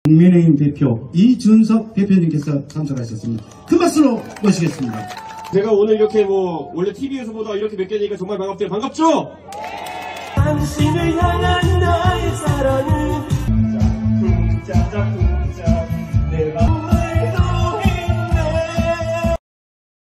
국민의힘 대표 이준석 대표님께서 참석하셨습니다. 큰 박수로 모시겠습니다. 제가 오늘 이렇게 원래 TV에서 보다 이렇게 뵙게 되니까 정말 반갑대요. 반갑죠? 당신을 향한 나의 사랑은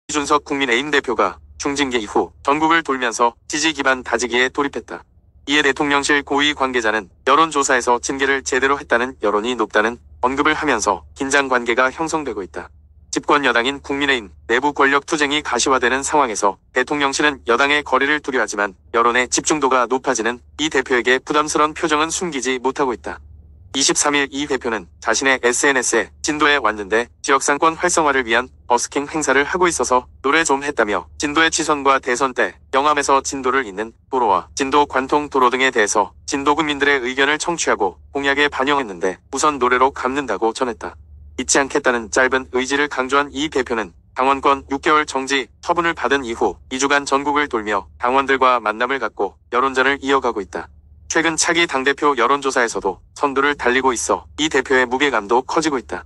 이준석 국민의힘 대표가 중징계 이후 전국을 돌면서 지지 기반 다지기에 돌입했다. 이에 대통령실 고위 관계자는 여론조사에서 징계를 제대로 했다는 여론이 높다는 언급을 하면서 긴장 관계가 형성되고 있다. 집권 여당인 국민의힘 내부 권력 투쟁이 가시화되는 상황에서 대통령실은 여당의 거리를 두려 하지만 여론의 집중도가 높아지는 이 대표에게 부담스러운 표정은 숨기지 못하고 있다. 23일 이 대표는 자신의 SNS에 진도에 왔는데 지역상권 활성화를 위한 버스킹 행사를 하고 있어서 노래 좀 했다며 진도의 지선과 대선 때 영암에서 진도를 잇는 도로와 진도 관통 도로 등에 대해서 진도 국민들의 의견을 청취하고 공약에 반영했는데 우선 노래로 갚는다고 전했다. 잊지 않겠다는 짧은 의지를 강조한 이 대표는 당원권 6개월 정지 처분을 받은 이후 2주간 전국을 돌며 당원들과 만남을 갖고 여론전을 이어가고 있다. 최근 차기 당대표 여론조사에서도 선두를 달리고 있어 이 대표의 무게감도 커지고 있다.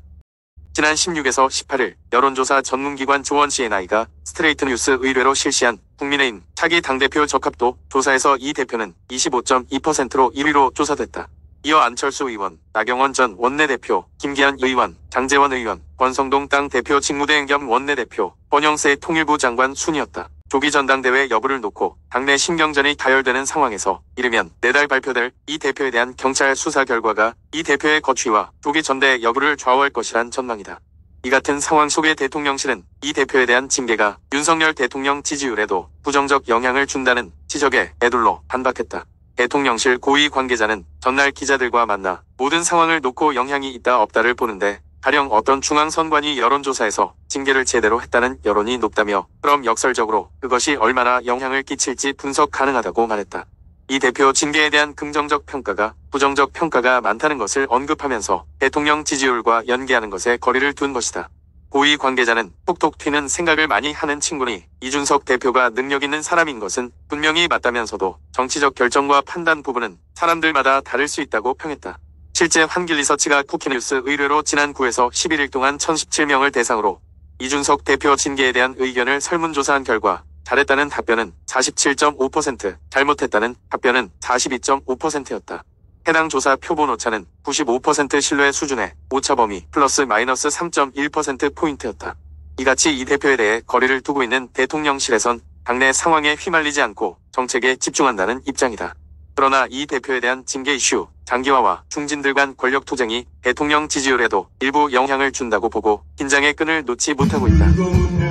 지난 16에서 18일 여론조사 전문기관 조원 CNI가 스트레이트 뉴스 의뢰로 실시한 국민의힘 차기 당대표 적합도 조사에서 이 대표는 25.2%로 1위로 조사됐다. 이어 안철수 의원, 나경원 전 원내대표, 김기현 의원, 장제원 의원, 권성동 땅 대표 직무대행 겸 원내대표, 권영세 통일부 장관 순이었다. 조기 전당대회 여부를 놓고 당내 신경전이 가열되는 상황에서 이르면 내달 발표될 이 대표에 대한 경찰 수사 결과가 이 대표의 거취와 조기 전대 여부를 좌우할 것이란 전망이다. 이 같은 상황 속에 대통령실은 이 대표에 대한 징계가 윤석열 대통령 지지율에도 부정적 영향을 준다는 지적에 에둘러 반박했다. 대통령실 고위 관계자는 전날 기자들과 만나 모든 상황을 놓고 영향이 있다 없다를 보는데 가령 어떤 중앙선관위 여론조사에서 징계를 제대로 했다는 여론이 높다며 그럼 역설적으로 그것이 얼마나 영향을 끼칠지 분석 가능하다고 말했다. 이 대표 징계에 대한 긍정적 평가가 부정적 평가가 많다는 것을 언급하면서 대통령 지지율과 연계하는 것에 거리를 둔 것이다. 고위 관계자는 톡톡 튀는 생각을 많이 하는 친구니 이준석 대표가 능력 있는 사람인 것은 분명히 맞다면서도 정치적 결정과 판단 부분은 사람들마다 다를 수 있다고 평했다. 실제 환길리서치가 쿠키뉴스 의뢰로 지난 9에서 11일 동안 1017명을 대상으로 이준석 대표 징계에 대한 의견을 설문조사한 결과 잘했다는 답변은 47.5%, 잘못했다는 답변은 42.5%였다. 해당 조사 표본 오차는 95% 신뢰 수준의 오차 범위 플러스 마이너스 3.1%포인트였다. 이같이 이 대표에 대해 거리를 두고 있는 대통령실에선 당내 상황에 휘말리지 않고 정책에 집중한다는 입장이다. 그러나 이 대표에 대한 징계 이슈, 장기화와 중진들 간 권력 투쟁이 대통령 지지율에도 일부 영향을 준다고 보고 긴장의 끈을 놓지 못하고 있다.